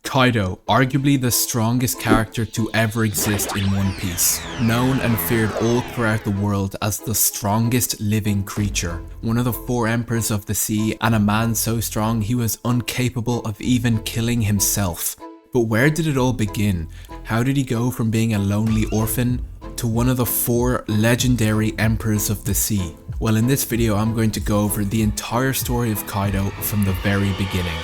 Kaido, arguably the strongest character to ever exist in One Piece, known and feared all throughout the world as the strongest living creature, one of the 4 emperors of the sea, and a man so strong he was incapable of even killing himself. But where did it all begin? How did he go from being a lonely orphan to one of the 4 legendary emperors of the sea? Well, in this video I'm going to go over the entire story of Kaido from the very beginning.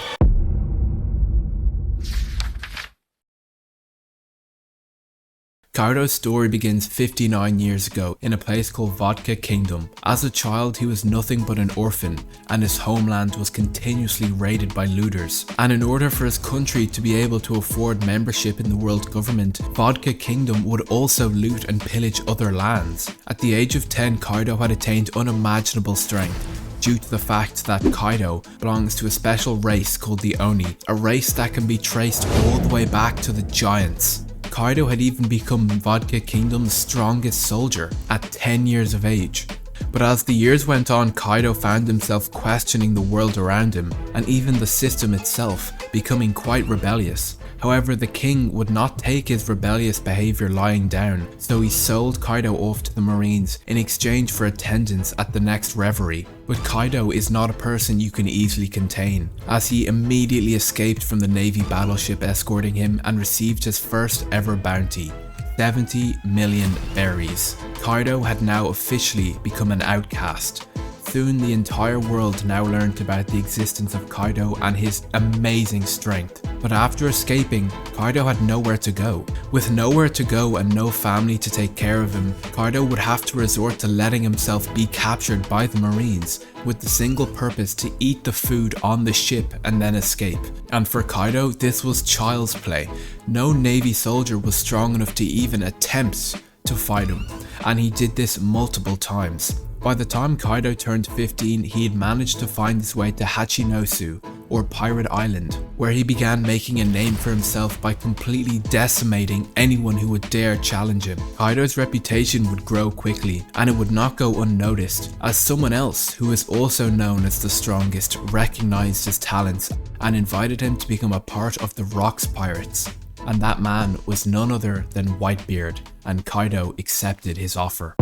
Kaido's story begins 59 years ago in a place called Vodka Kingdom. As a child, he was nothing but an orphan, and his homeland was continuously raided by looters. And in order for his country to be able to afford membership in the world government, Vodka Kingdom would also loot and pillage other lands. At the age of 10, Kaido had attained unimaginable strength, due to the fact that Kaido belongs to a special race called the Oni, a race that can be traced all the way back to the giants. Kaido had even become Vodka Kingdom's strongest soldier at 10 years of age. But as the years went on, Kaido found himself questioning the world around him, and even the system itself, becoming quite rebellious. However, the king would not take his rebellious behaviour lying down, so he sold Kaido off to the Marines in exchange for attendance at the next reverie. But Kaido is not a person you can easily contain, as he immediately escaped from the Navy battleship escorting him and received his first ever bounty. 70 million berries. Kaido had now officially become an outcast. Soon the entire world now learned about the existence of Kaido and his amazing strength. But after escaping, Kaido had nowhere to go. With nowhere to go and no family to take care of him, Kaido would have to resort to letting himself be captured by the Marines, with the single purpose to eat the food on the ship and then escape. And for Kaido, this was child's play. No Navy soldier was strong enough to even attempt to fight him, and he did this multiple times. By the time Kaido turned 15, he had managed to find his way to Hachinosu, or Pirate Island, where he began making a name for himself by completely decimating anyone who would dare challenge him. Kaido's reputation would grow quickly, and it would not go unnoticed, as someone else who is also known as the strongest recognized his talents and invited him to become a part of the Rocks Pirates. And that man was none other than Whitebeard, and Kaido accepted his offer.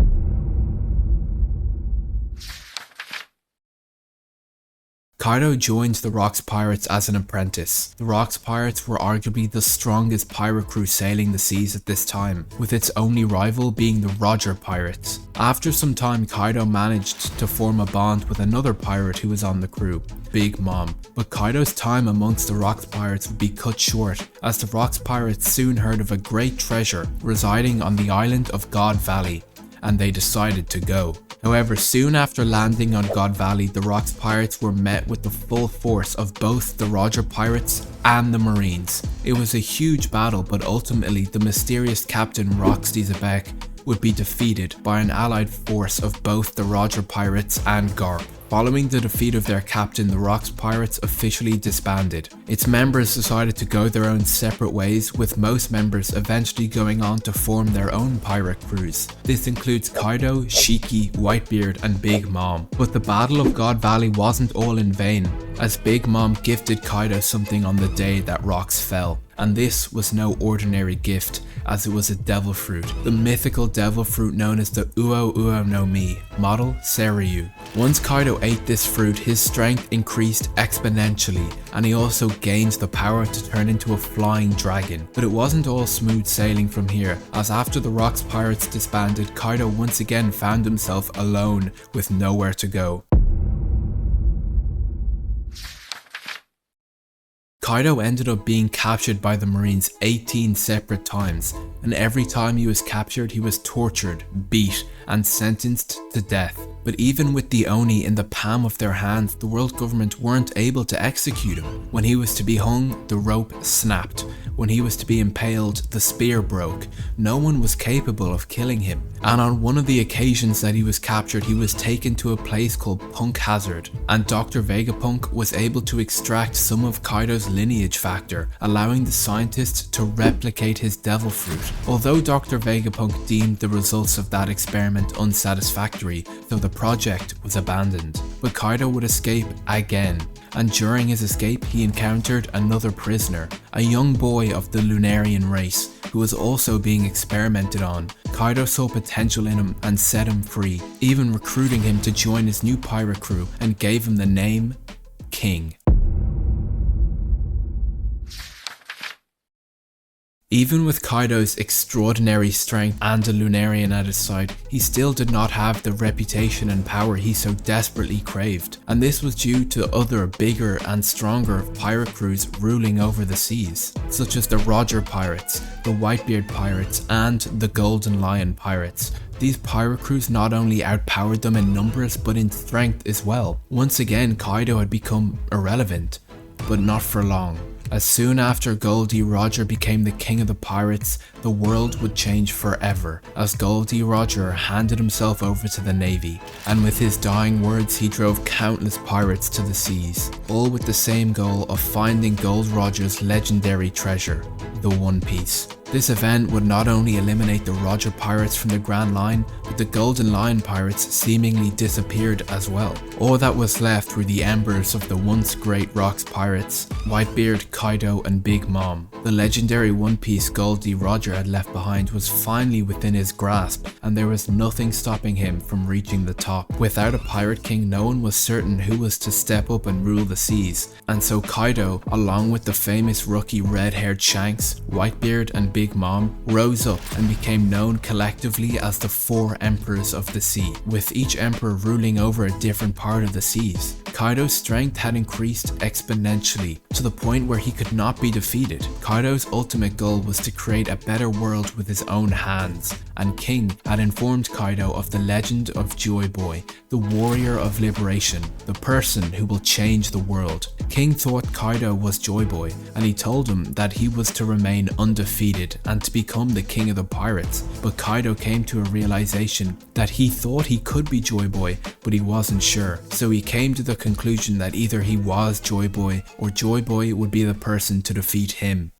Kaido joined the Rocks Pirates as an apprentice. The Rocks Pirates were arguably the strongest pirate crew sailing the seas at this time, with its only rival being the Roger Pirates. After some time, Kaido managed to form a bond with another pirate who was on the crew, Big Mom. But Kaido's time amongst the Rocks Pirates would be cut short, as the Rocks Pirates soon heard of a great treasure residing on the island of God Valley, and they decided to go. However, soon after landing on God Valley, the Rocks Pirates were met with the full force of both the Roger Pirates and the Marines. It was a huge battle, but ultimately the mysterious Captain Roxy Zebek would be defeated by an allied force of both the Roger Pirates and Garp. Following the defeat of their captain, the Rocks Pirates officially disbanded. Its members decided to go their own separate ways, with most members eventually going on to form their own pirate crews. This includes Kaido, Shiki, Whitebeard, and Big Mom. But the Battle of God Valley wasn't all in vain, as Big Mom gifted Kaido something on the day that rocks fell. And this was no ordinary gift, as it was a devil fruit, the mythical devil fruit known as the Uo Uo no Mi, model Seiryu. Once Kaido ate this fruit, his strength increased exponentially, and he also gained the power to turn into a flying dragon. But it wasn't all smooth sailing from here, as after the Rocks Pirates disbanded, Kaido once again found himself alone with nowhere to go. Kaido ended up being captured by the Marines 18 separate times, and every time he was captured he was tortured, beat, and sentenced to death. But even with the Oni in the palm of their hands, the world government weren't able to execute him. When he was to be hung, the rope snapped. When he was to be impaled, the spear broke. No one was capable of killing him. And on one of the occasions that he was captured, he was taken to a place called Punk Hazard, and Dr. Vegapunk was able to extract some of Kaido's lineage factor, allowing the scientist to replicate his devil fruit. Although Dr. Vegapunk deemed the results of that experiment unsatisfactory, so the project was abandoned. But Kaido would escape again, and during his escape he encountered another prisoner, a young boy of the Lunarian race who was also being experimented on. Kaido saw potential in him and set him free, even recruiting him to join his new pirate crew and gave him the name King. Even with Kaido's extraordinary strength and a Lunarian at his side, he still did not have the reputation and power he so desperately craved, and this was due to other bigger and stronger pirate crews ruling over the seas, such as the Roger Pirates, the Whitebeard Pirates, and the Golden Lion Pirates. These pirate crews not only outpowered them in numbers but in strength as well. Once again, Kaido had become irrelevant, but not for long. As soon after Goldie Roger became the king of the pirates, the world would change forever, as Goldie Roger handed himself over to the navy, and with his dying words he drove countless pirates to the seas, all with the same goal of finding Gold Roger's legendary treasure, the One Piece. This event would not only eliminate the Roger Pirates from the Grand Line, but the Golden Lion Pirates seemingly disappeared as well. All that was left were the embers of the once great Rocks Pirates, Whitebeard, Kaido, and Big Mom. The legendary One Piece Goldie Roger had left behind was finally within his grasp, and there was nothing stopping him from reaching the top. Without a Pirate King, no one was certain who was to step up and rule the seas, and so Kaido, along with the famous rookie red-haired Shanks, Whitebeard, and Big Mom, rose up and became known collectively as the Four Emperors of the Sea, with each emperor ruling over a different part of the seas. Kaido's strength had increased exponentially, to the point where he could not be defeated. Kaido's ultimate goal was to create a better world with his own hands, and King had informed Kaido of the legend of Joy Boy, the warrior of liberation, the person who will change the world. King thought Kaido was Joy Boy, and he told him that he was to remain undefeated and to become the king of the pirates, but Kaido came to a realization that he thought he could be Joy Boy, but he wasn't sure, so he came to the conclusion that either he was Joy Boy or Joy Boy would be the person to defeat him.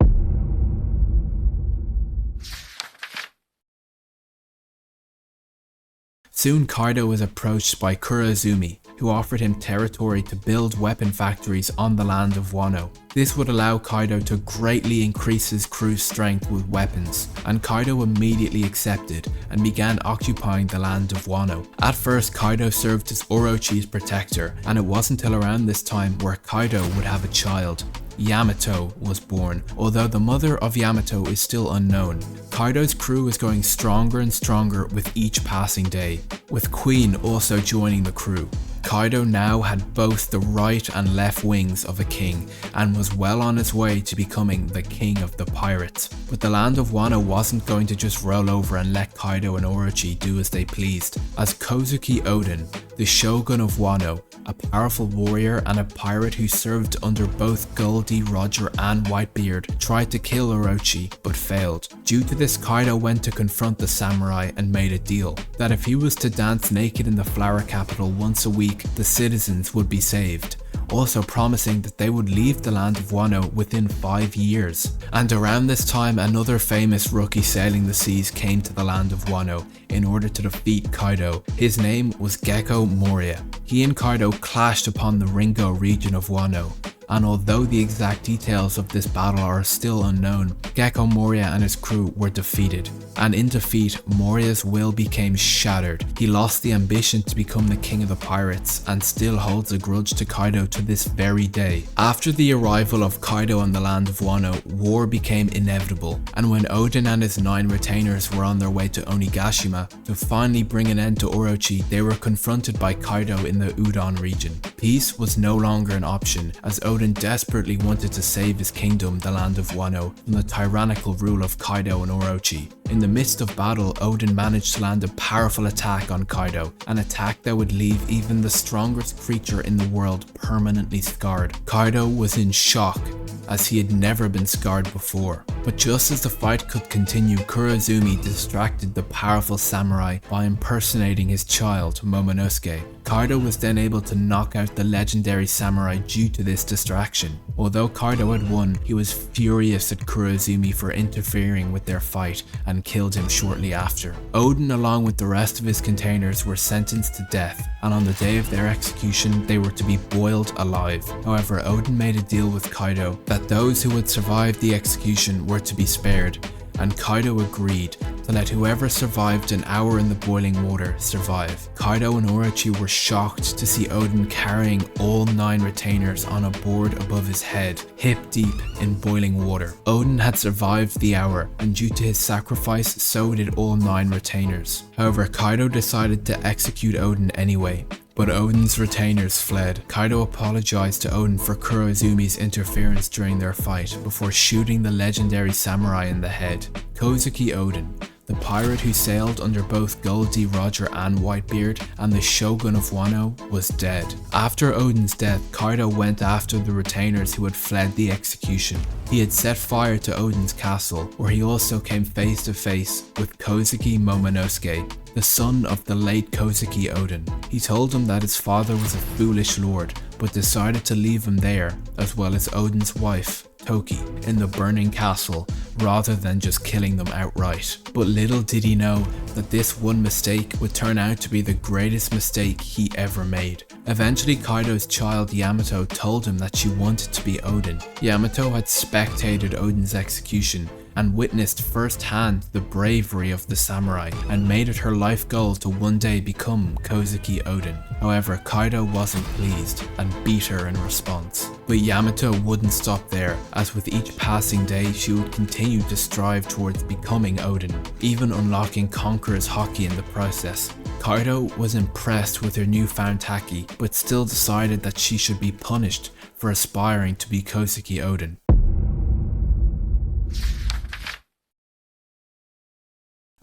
Soon Kaido was approached by Kurozumi, who offered him territory to build weapon factories on the land of Wano. This would allow Kaido to greatly increase his crew's strength with weapons, and Kaido immediately accepted and began occupying the land of Wano. At first, Kaido served as Orochi's protector, and it wasn't until around this time where Kaido would have a child. Yamato was born, although the mother of Yamato is still unknown. Kaido's crew is going stronger and stronger with each passing day, with Queen also joining the crew. Kaido now had both the right and left wings of a king, and was well on his way to becoming the king of the pirates. But the land of Wano wasn't going to just roll over and let Kaido and Orochi do as they pleased, as Kozuki Oden, the shogun of Wano, a powerful warrior and a pirate who served under both Goldie Roger and Whitebeard, tried to kill Orochi but failed. Due to this, Kaido went to confront the samurai and made a deal that if he was to dance naked in the flower capital once a week, the citizens would be saved, also promising that they would leave the land of Wano within 5 years. And around this time, another famous rookie sailing the seas came to the land of Wano in order to defeat Kaido. His name was Gekko Moria. He and Kaido clashed upon the Ringo region of Wano, and although the exact details of this battle are still unknown, Gekko Moria and his crew were defeated, and in defeat, Moria's will became shattered. He lost the ambition to become the king of the pirates, and still holds a grudge to Kaido to this very day. After the arrival of Kaido on the land of Wano, war became inevitable, and when Oden and his 9 retainers were on their way to Onigashima to finally bring an end to Orochi, they were confronted by Kaido in the Udon region. Peace was no longer an option, as Oden desperately wanted to save his kingdom, the land of Wano, from the tyrannical rule of Kaido and Orochi. In the midst of battle, Oden managed to land a powerful attack on Kaido, an attack that would leave even the strongest creature in the world permanently scarred. Kaido was in shock, as he had never been scarred before. But just as the fight could continue, Kurozumi distracted the powerful samurai by impersonating his child, Momonosuke. Kaido was then able to knock out the legendary samurai due to this distraction. Although Kaido had won, he was furious at Kurozumi for interfering with their fight, and and killed him shortly after. Odin, along with the rest of his containers, were sentenced to death, and on the day of their execution they were to be boiled alive. However, Odin made a deal with Kaido that those who would survive the execution were to be spared, and Kaido agreed to let whoever survived an hour in the boiling water survive. Kaido and Orochi were shocked to see Odin carrying all 9 retainers on a board above his head, hip deep in boiling water. Odin had survived the hour, and due to his sacrifice, so did all 9 retainers. However, Kaido decided to execute Odin anyway, but Odin's retainers fled. Kaido apologized to Odin for Kuroizumi's interference during their fight before shooting the legendary samurai in the head. Kozuki Odin, the pirate who sailed under both Gold D. Roger and Whitebeard and the Shogun of Wano, was dead. After Odin's death, Kaido went after the retainers who had fled the execution. He had set fire to Odin's castle, where he also came face to face with Kozuki Momonosuke, the son of the late Kozuki Odin. He told him that his father was a foolish lord, but decided to leave him there, as well as Odin's wife, Toki, in the burning castle, rather than just killing them outright. But little did he know that this one mistake would turn out to be the greatest mistake he ever made. Eventually, Kaido's child Yamato told him that she wanted to be Odin. Yamato had spectated Odin's execution and witnessed firsthand the bravery of the samurai, and made it her life goal to one day become Kozuki Odin. However, Kaido wasn't pleased and beat her in response. But Yamato wouldn't stop there, as with each passing day she would continue to strive towards becoming Odin, even unlocking Conqueror's Haki in the process. Kaido was impressed with her newfound haki, but still decided that she should be punished for aspiring to be Kozuki Odin.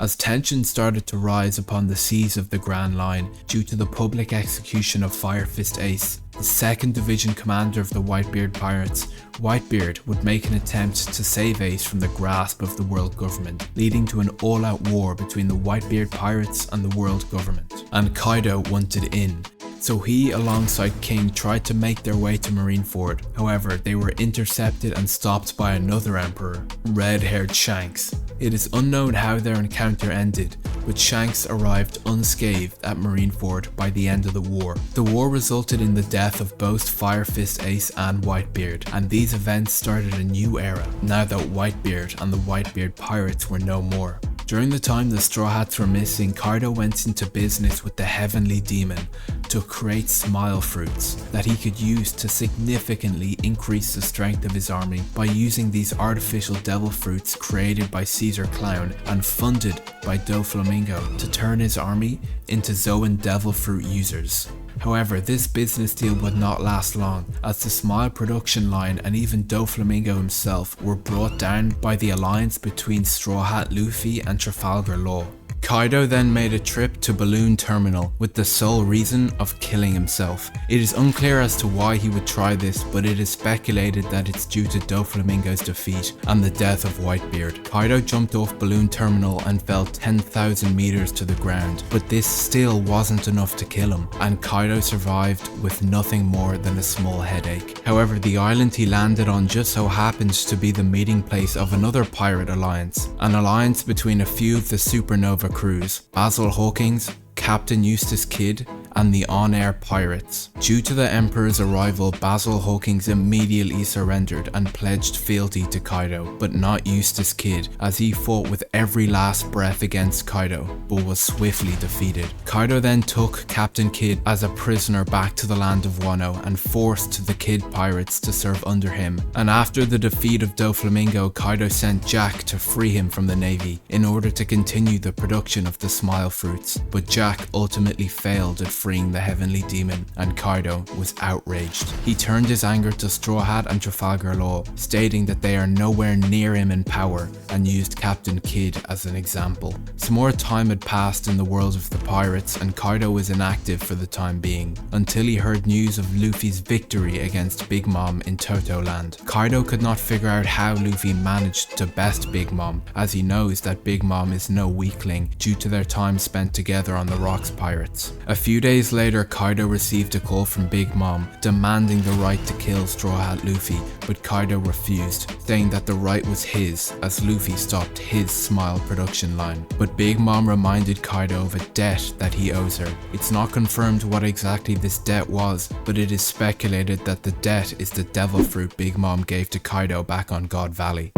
As tension started to rise upon the seas of the Grand Line due to the public execution of Fire Fist Ace, the 2nd Division commander of the Whitebeard Pirates, Whitebeard would make an attempt to save Ace from the grasp of the world government, leading to an all-out war between the Whitebeard Pirates and the world government. And Kaido wanted in, so he alongside King tried to make their way to Marineford. However, they were intercepted and stopped by another emperor, red-haired Shanks. It is unknown how their encounter ended, but Shanks arrived unscathed at Marineford by the end of the war. The war resulted in the death of both Fire Fist Ace and Whitebeard, and these events started a new era, now that Whitebeard and the Whitebeard Pirates were no more. During the time the Straw Hats were missing, Kaido went into business with the Heavenly Demon to create smile fruits that he could use to significantly increase the strength of his army by using these artificial devil fruits created by Caesar Clown and funded by Doflamingo to turn his army into Zoan devil fruit users. However, this business deal would not last long, as the Smile production line and even Doflamingo himself were brought down by the alliance between Straw Hat Luffy and Trafalgar Law. Kaido then made a trip to Balloon Terminal with the sole reason of killing himself. It is unclear as to why he would try this, but it is speculated that it's due to Doflamingo's defeat and the death of Whitebeard. Kaido jumped off Balloon Terminal and fell 10,000 meters to the ground, but this still wasn't enough to kill him, and Kaido survived with nothing more than a small headache. However, the island he landed on just so happened to be the meeting place of another pirate alliance, an alliance between a few of the Supernova crews, Basil Hawkins, Captain Eustace Kidd, and the On-Air Pirates. Due to the Emperor's arrival, Basil Hawkins immediately surrendered and pledged fealty to Kaido, but not Eustace Kidd, as he fought with every last breath against Kaido, but was swiftly defeated. Kaido then took Captain Kidd as a prisoner back to the land of Wano and forced the Kidd pirates to serve under him, and after the defeat of Doflamingo, Kaido sent Jack to free him from the navy in order to continue the production of the Smile fruits, but Jack ultimately failed at freeing the Heavenly Demon, and Kaido was outraged. He turned his anger to Straw Hat and Trafalgar Law, stating that they are nowhere near him in power, and used Captain Kidd as an example. Some more time had passed in the world of the pirates, and Kaido was inactive for the time being, until he heard news of Luffy's victory against Big Mom in Toto Land. Kaido could not figure out how Luffy managed to best Big Mom, as he knows that Big Mom is no weakling due to their time spent together on the Rocks Pirates. A few days days later, Kaido received a call from Big Mom demanding the right to kill Straw Hat Luffy, but Kaido refused, saying that the right was his as Luffy stopped his Smile production line. But Big Mom reminded Kaido of a debt that he owes her. It's not confirmed what exactly this debt was, but it is speculated that the debt is the devil fruit Big Mom gave to Kaido back on God Valley.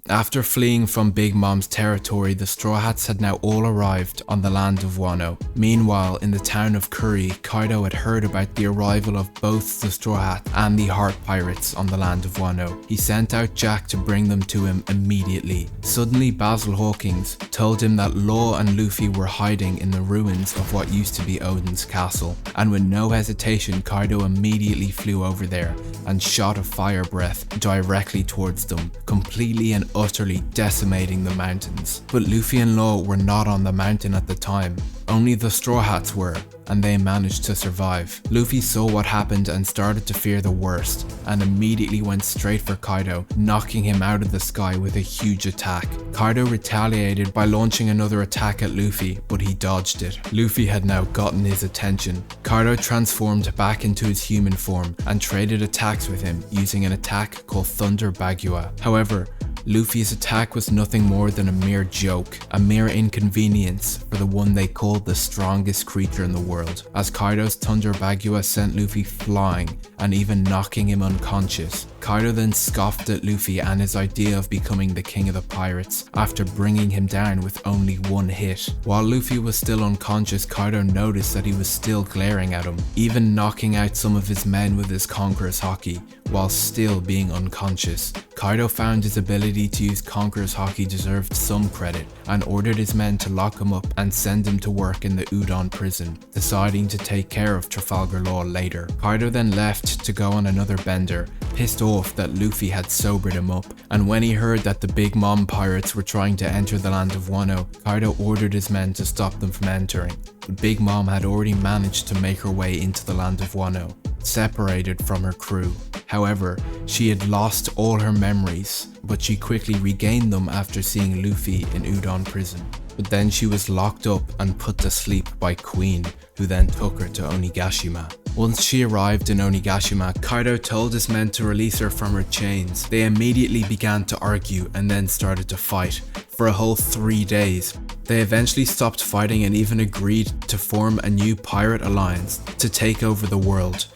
After fleeing from Big Mom's territory, the Straw Hats had now all arrived on the land of Wano. Meanwhile, in the town of Kuri, Kaido had heard about the arrival of both the Straw Hat and the Heart Pirates on the land of Wano. He sent out Jack to bring them to him immediately. Suddenly, Basil Hawkins told him that Law and Luffy were hiding in the ruins of what used to be Oden's castle, and with no hesitation, Kaido immediately flew over there and shot a fire breath directly towards them, completely and utterly decimating the mountains. But Luffy and Law were not on the mountain at the time. Only the Straw Hats were, and they managed to survive. Luffy saw what happened and started to fear the worst, and immediately went straight for Kaido, knocking him out of the sky with a huge attack. Kaido retaliated by launching another attack at Luffy, but he dodged it. Luffy had now gotten his attention. Kaido transformed back into his human form and traded attacks with him using an attack called Thunder Bagua. However, Luffy's attack was nothing more than a mere joke, a mere inconvenience for the one they called the strongest creature in the world, as Kaido's Thunder Bagua sent Luffy flying and even knocking him unconscious. Kaido then scoffed at Luffy and his idea of becoming the king of the pirates after bringing him down with only one hit. While Luffy was still unconscious, Kaido noticed that he was still glaring at him, even knocking out some of his men with his Conqueror's Haki while still being unconscious. Kaido found his ability to use Conqueror's Haki deserved some credit and ordered his men to lock him up and send him to work in the Udon prison, deciding to take care of Trafalgar Law later. Kaido then left to go on another bender, pissed off that Luffy had sobered him up, and when he heard that the Big Mom pirates were trying to enter the land of Wano, Kaido ordered his men to stop them from entering. But Big Mom had already managed to make her way into the land of Wano, separated from her crew. However, she had lost all her memories, but she quickly regained them after seeing Luffy in Udon prison. But then she was locked up and put to sleep by Queen, who then took her to Onigashima. Once she arrived in Onigashima, Kaido told his men to release her from her chains. They immediately began to argue and then started to fight for a whole 3 days. They eventually stopped fighting and even agreed to form a new pirate alliance to take over the world.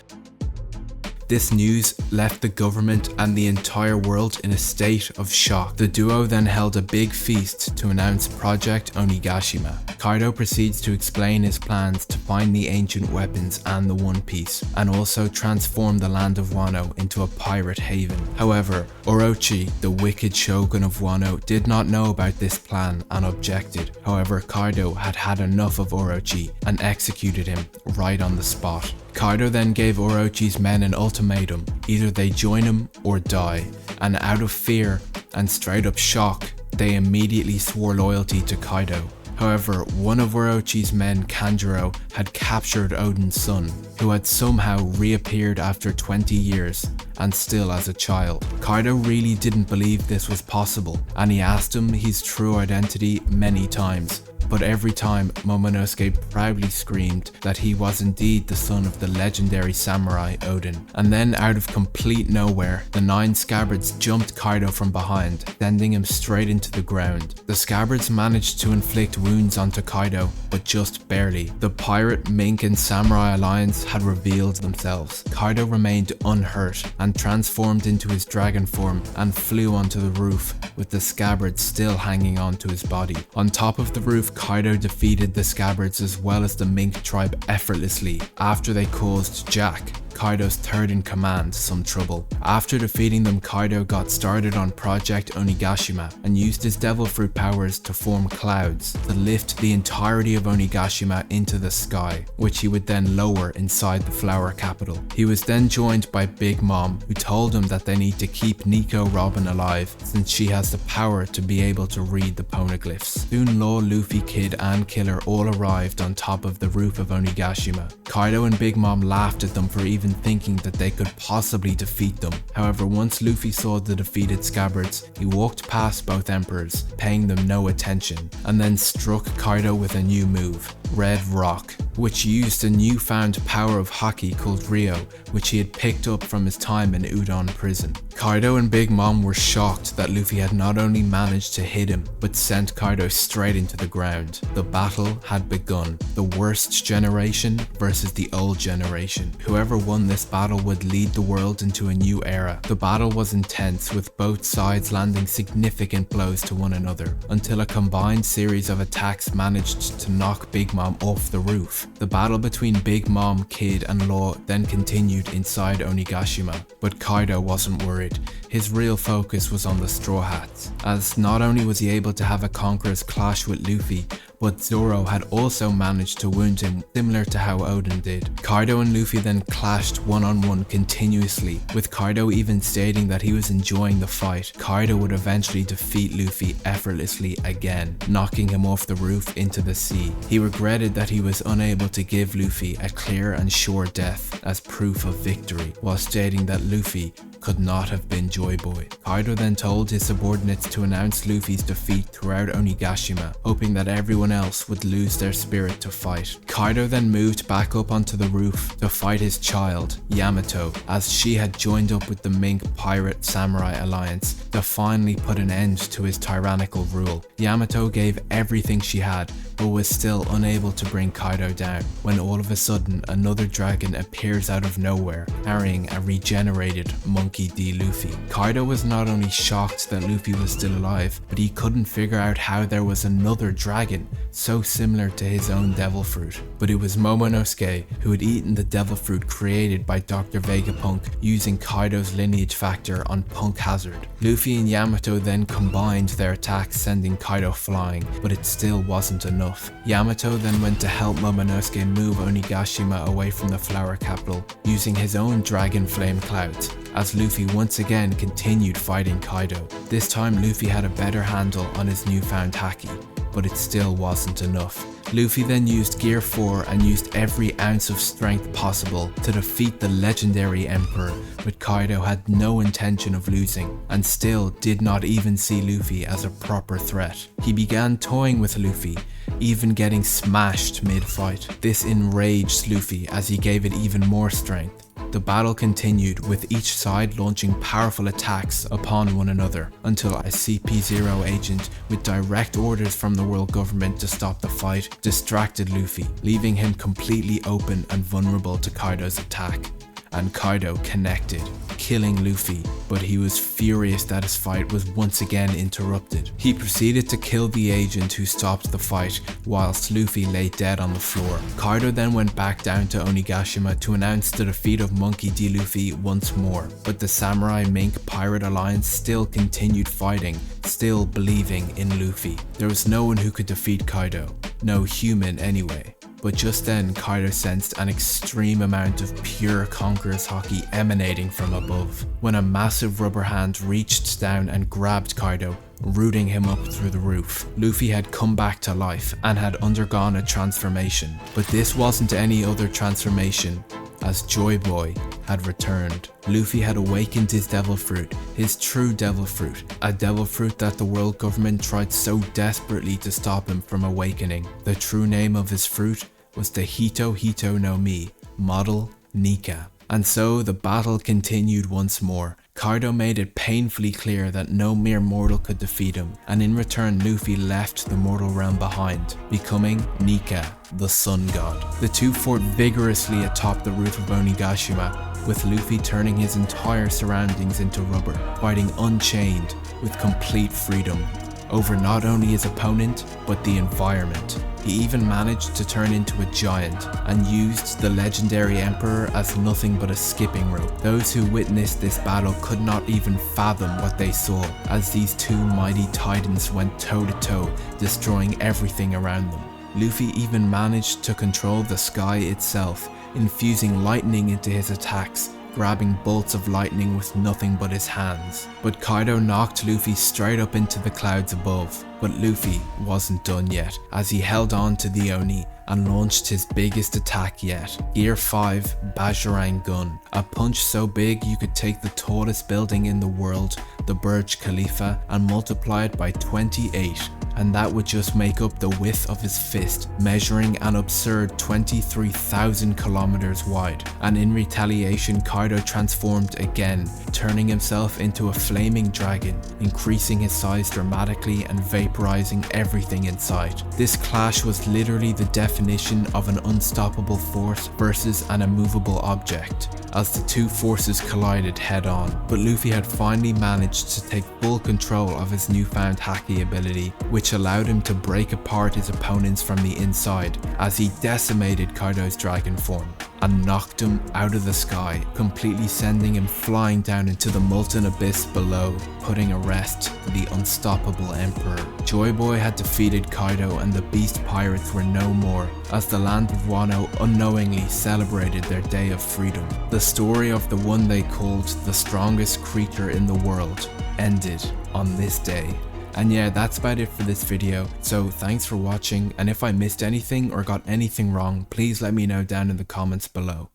This news left the government and the entire world in a state of shock. The duo then held a big feast to announce Project Onigashima. Kaido proceeds to explain his plans to find the ancient weapons and the One Piece, and also transform the land of Wano into a pirate haven. However, Orochi, the wicked shogun of Wano, did not know about this plan and objected. However, Kaido had had enough of Orochi and executed him right on the spot. Kaido then gave Orochi's men an ultimatum: either they join him or die, and out of fear and straight up shock, they immediately swore loyalty to Kaido. However, one of Orochi's men, Kanjuro, had captured Oden's son, who had somehow reappeared after 20 years and still as a child. Kaido really didn't believe this was possible, and he asked him his true identity many times. But every time, Momonosuke proudly screamed that he was indeed the son of the legendary samurai Oden. And then, out of complete nowhere, the 9 scabbards jumped Kaido from behind, sending him straight into the ground. The scabbards managed to inflict wounds onto Kaido, but just barely. The pirate, mink and samurai alliance had revealed themselves. Kaido remained unhurt and transformed into his dragon form and flew onto the roof, with the scabbards still hanging onto his body. On top of the roof, Kaido defeated the scabbards as well as the mink tribe effortlessly after they caused Jack, Kaido's third in command, some trouble. After defeating them, Kaido got started on Project Onigashima and used his devil fruit powers to form clouds to lift the entirety of Onigashima into the sky, which he would then lower inside the flower capital. He was then joined by Big Mom, who told him that they need to keep Nico Robin alive since she has the power to be able to read the poneglyphs. Soon Law, Luffy, Kid and Killer all arrived on top of the roof of Onigashima. Kaido and Big Mom laughed at them for even even thinking that they could possibly defeat them. However, once Luffy saw the defeated scabbards, he walked past both emperors, paying them no attention, and then struck Kaido with a new move, Red Rock, which used a newfound power of Haki called Rio, which he had picked up from his time in Udon prison. Kaido and Big Mom were shocked that Luffy had not only managed to hit him, but sent Kaido straight into the ground. The battle had begun. The worst generation versus the old generation. Whoever won this battle would lead the world into a new era. The battle was intense, with both sides landing significant blows to one another, until a combined series of attacks managed to knock Big Mom off the roof. The battle between Big Mom, Kid and Law then continued inside Onigashima, but Kaido wasn't worried. His real focus was on the Straw Hats, as not only was he able to have a conqueror's clash with Luffy, but Zoro had also managed to wound him, similar to how Oden did. Kaido and Luffy then clashed one-on-one continuously, with Kaido even stating that he was enjoying the fight. Kaido would eventually defeat Luffy effortlessly again, knocking him off the roof into the sea. He regretted that he was unable to give Luffy a clear and sure death as proof of victory, while stating that Luffy could not have been Joy Boy. Kaido then told his subordinates to announce Luffy's defeat throughout Onigashima, hoping that everyone else would lose their spirit to fight. Kaido then moved back up onto the roof to fight his child, Yamato, as she had joined up with the Mink Pirate Samurai Alliance to finally put an end to his tyrannical rule. Yamato gave everything she had, but was still unable to bring Kaido down, when all of a sudden another dragon appears out of nowhere, carrying a regenerated Monkey D. Luffy. Kaido was not only shocked that Luffy was still alive, but he couldn't figure out how there was another dragon so similar to his own devil fruit. But it was Momonosuke who had eaten the devil fruit created by Dr. Vegapunk using Kaido's lineage factor on Punk Hazard. Luffy and Yamato then combined their attacks, sending Kaido flying, but it still wasn't enough. Yamato then went to help Momonosuke move Onigashima away from the flower capital, using his own dragon flame clouds, as Luffy once again continued fighting Kaido. This time Luffy had a better handle on his newfound haki, but it still wasn't enough. Luffy then used Gear 4 and used every ounce of strength possible to defeat the legendary Emperor, but Kaido had no intention of losing, and still did not even see Luffy as a proper threat. He began toying with Luffy, even getting smashed mid-fight. This enraged Luffy as he gave it even more strength. The battle continued, with each side launching powerful attacks upon one another, until a CP0 agent with direct orders from the world government to stop the fight distracted Luffy, leaving him completely open and vulnerable to Kaido's attack. And Kaido connected, killing Luffy, but he was furious that his fight was once again interrupted. He proceeded to kill the agent who stopped the fight, whilst Luffy lay dead on the floor. Kaido then went back down to Onigashima to announce the defeat of Monkey D. Luffy once more, but the Samurai Mink Pirate Alliance still continued fighting, still believing in Luffy. There was no one who could defeat Kaido, no human anyway. But just then Kaido sensed an extreme amount of pure conqueror's haki emanating from above, when a massive rubber hand reached down and grabbed Kaido, rooting him up through the roof. Luffy had come back to life and had undergone a transformation, but this wasn't any other transformation, as Joy Boy had returned. Luffy had awakened his devil fruit, his true devil fruit, a devil fruit that the world government tried so desperately to stop him from awakening. The true name of his fruit was the Hito Hito no Mi, model Nika. And so the battle continued once more. Kaido made it painfully clear that no mere mortal could defeat him, and in return Luffy left the mortal realm behind, becoming Nika, the sun god. The two fought vigorously atop the roof of Onigashima, with Luffy turning his entire surroundings into rubber, fighting unchained with complete freedom over not only his opponent, but the environment. He even managed to turn into a giant and used the legendary Emperor as nothing but a skipping rope. Those who witnessed this battle could not even fathom what they saw, as these two mighty titans went toe to toe, destroying everything around them. Luffy even managed to control the sky itself, infusing lightning into his attacks, grabbing bolts of lightning with nothing but his hands. But Kaido knocked Luffy straight up into the clouds above. But Luffy wasn't done yet, as he held on to the Oni and launched his biggest attack yet, Gear 5 Bajrang Gun, a punch so big you could take the tallest building in the world, the Burj Khalifa, and multiply it by 28, and that would just make up the width of his fist, measuring an absurd 23,000 kilometers wide. And in retaliation, Kaido transformed again, turning himself into a flaming dragon, increasing his size dramatically and vaporizing everything in sight. This clash was literally the definition of an unstoppable force versus an immovable object, as the two forces collided head on. But Luffy had finally managed to take full control of his newfound haki ability, which allowed him to break apart his opponents from the inside as he decimated Kaido's dragon form and knocked him out of the sky, completely sending him flying down into the molten abyss below, putting a rest to the unstoppable Emperor. Joy Boy had defeated Kaido and the Beast Pirates were no more, as the land of Wano unknowingly celebrated their day of freedom. The story of the one they called the strongest creature in the world ended on this day. And yeah, that's about it for this video, so thanks for watching, and if I missed anything or got anything wrong, please let me know down in the comments below.